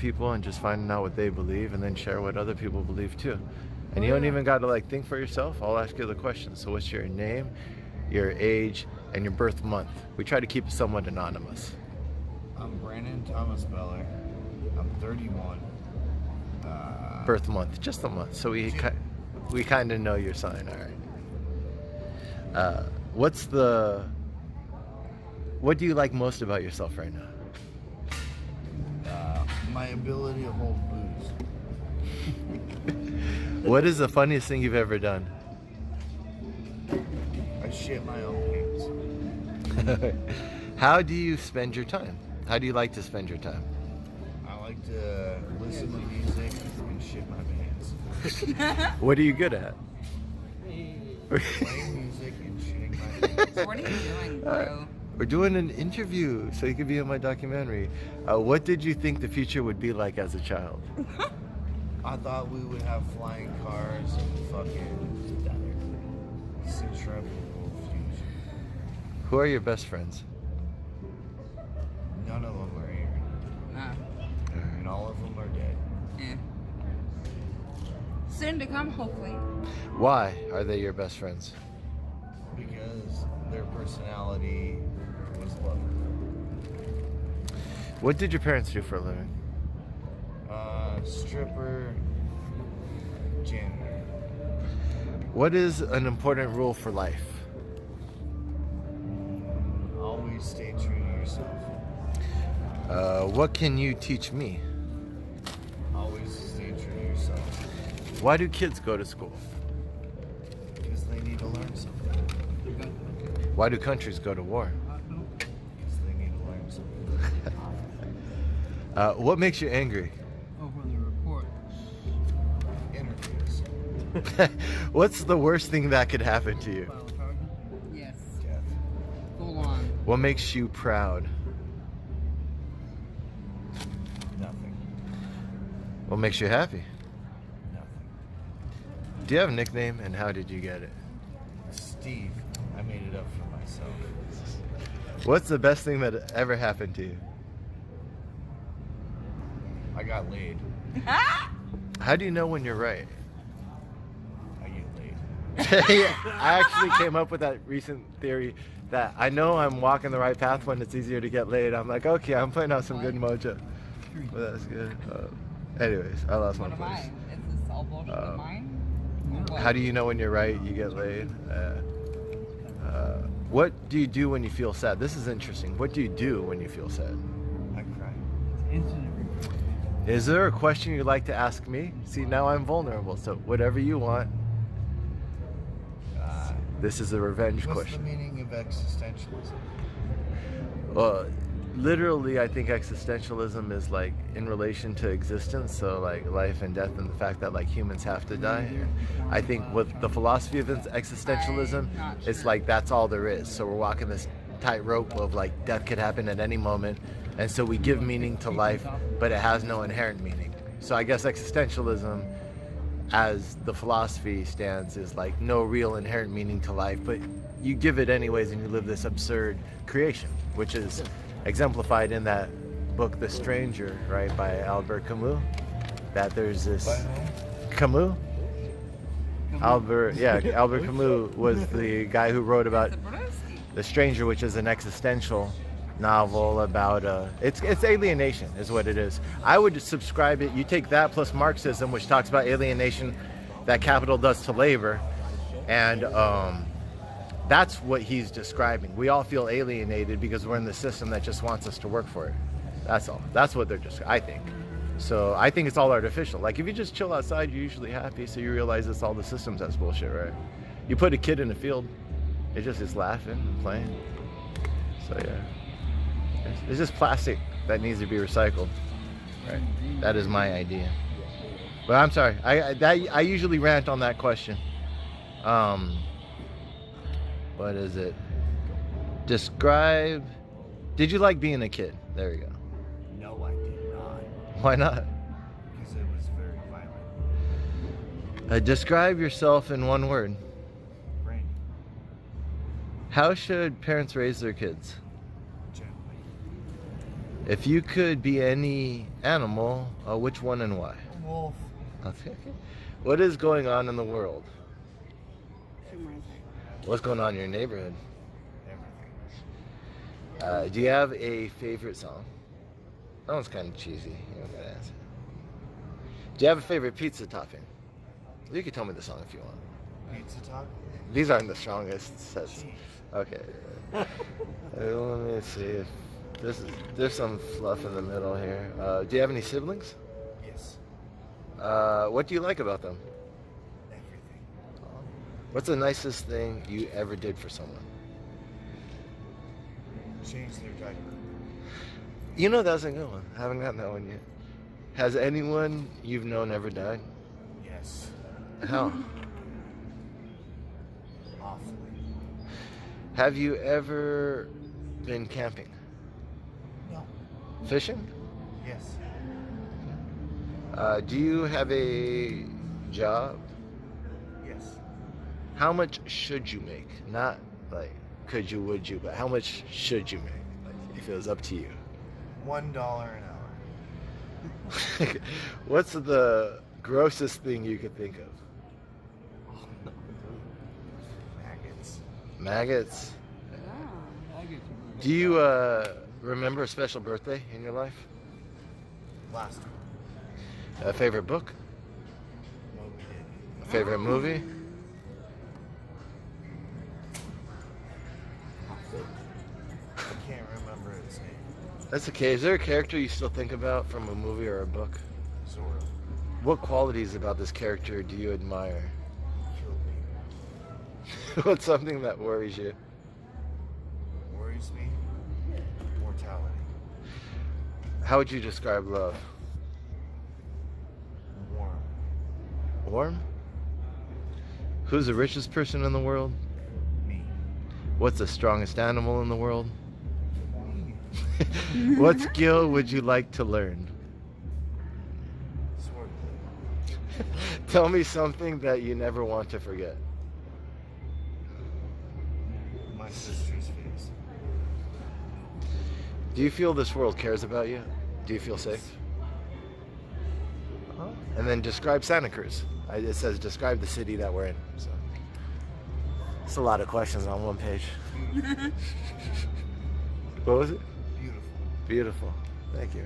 people and just finding out what they believe and then share what other people believe too. And you don't even got to like think for yourself. I'll ask you the question. So what's your name, your age, and your birth month? We try to keep it somewhat anonymous. I'm Brandon Thomas Beller. I'm 31. Birth month, just a month. So we kind of know your sign, all right. What do you like most about yourself right now? My ability to hold booze. What is the funniest thing you've ever done? I shit my own pants. How do you spend your time? How do you like to spend your time? I like to listen to music and shit my pants. What are you good at? Playing music and shitting my pants. What are you doing, bro? We're doing an interview so you could be in my documentary. What did you think the future would be like as a child? I thought we would have flying cars and fucking centrifugal fusion. Who are your best friends? None of them are here. And all of them are dead. Yeah. Soon to come, hopefully. Why are they your best friends? Because their personality was love. What did your parents do for a living? Stripper, janitor. What is an important rule for life? Always stay true to yourself. What can you teach me? Always stay true to yourself. Why do kids go to school? Because they need to learn something. Why do countries go to war? Because they need to learn something. What makes you angry? Over the report. Interviews. What's the worst thing that could happen to you? File charges. Yes. Death. Full on. What makes you proud? Nothing. What makes you happy? Nothing. Do you have a nickname and how did you get it? Steve. I made it up for myself. What's the best thing that ever happened to you? I got laid. How do you know when you're right? I get laid. Yeah, I actually came up with that recent theory that I know I'm walking the right path when it's easier to get laid. I'm like, okay, I'm putting out some good mojo. Well, that's good. Anyways, I lost my What am place. I? Is this all bullshit of mine? Or How do you know when you're right? You get laid. What do you do when you feel sad? This is interesting. What do you do when you feel sad? I cry. Incident report. Is there a question you'd like to ask me? See, now I'm vulnerable, so whatever you want. This is a revenge What's question. the meaning of existentialism? Literally, I think existentialism is like in relation to existence, so like life and death and the fact that like humans have to die. I think with the philosophy of existentialism, I'm not it's sure. like that's all there is. So we're walking this tightrope of like death could happen at any moment, and so we give meaning to life, but it has no inherent meaning. So I guess existentialism, as the philosophy stands, is like no real inherent meaning to life, but you give it anyways and you live this absurd creation, which is exemplified in that book The Stranger, right, by Albert Camus, that there's this By whom? Camus? Albert Camus was the guy who wrote about The Stranger, which is an existential novel about it's alienation is what it is. I would subscribe it. You take that plus Marxism, which talks about alienation that capital does to labor, and that's what he's describing. We all feel alienated because we're in the system that just wants us to work for it. That's all. That's what they're just, I think. So I think it's all artificial. Like if you just chill outside, you're usually happy, so you realize it's all the systems that's bullshit, right? You put a kid in a field, it just is laughing and playing. So yeah. It's just plastic that needs to be recycled, right? That is my idea. But I'm sorry, I usually rant on that question. What is it? Describe. Did you like being a kid? There you go. No, I did not. Why not? Because it was very violent. Describe yourself in one word. Rain. How should parents raise their kids? Gently. If you could be any animal, which one and why? Wolf. Okay. What is going on in the world? What's going on in your neighborhood? Everything. Do you have a favorite song? That one's kind of cheesy. You don't gotta answer. Do you have a favorite pizza topping? You can tell me the song if you want. Pizza talk. These aren't the strongest sets. Jeez. Okay. Let me see if there's some fluff in the middle here. Do you have any siblings? Yes. What do you like about them? Everything. What's the nicest thing you ever did for someone? Change their diaper. You know, that's a good one. I haven't gotten that one yet. Has anyone you've known ever died? Yes. How? Awfully. Have you ever been camping? No. Fishing? Yes. Do you have a job? Yes. How much should you make? Not like could you, would you, but how much should you make? Like if it was up to you. $1 an hour. What's the grossest thing you could think of? Maggots. Maggots? I get you. Do you remember a special birthday in your life? Last one. A favorite book? No, we didn't. A favorite movie? I can't remember its name. That's okay. Is there a character you still think about from a movie or a book? Sort of. What qualities about this character do you admire? Kill people. What's something that worries you? Worries me. Mortality. How would you describe love? Warm. Warm? Who's the richest person in the world? Me. What's the strongest animal in the world? Me. What skill would you like to learn? Swordplay. Tell me something that you never want to forget. My sister's face. Do you feel this world cares about you? Do you feel safe? And then describe Santa Cruz. It says describe the city that we're in. So it's a lot of questions on one page. What was it? Beautiful. Beautiful. Thank you.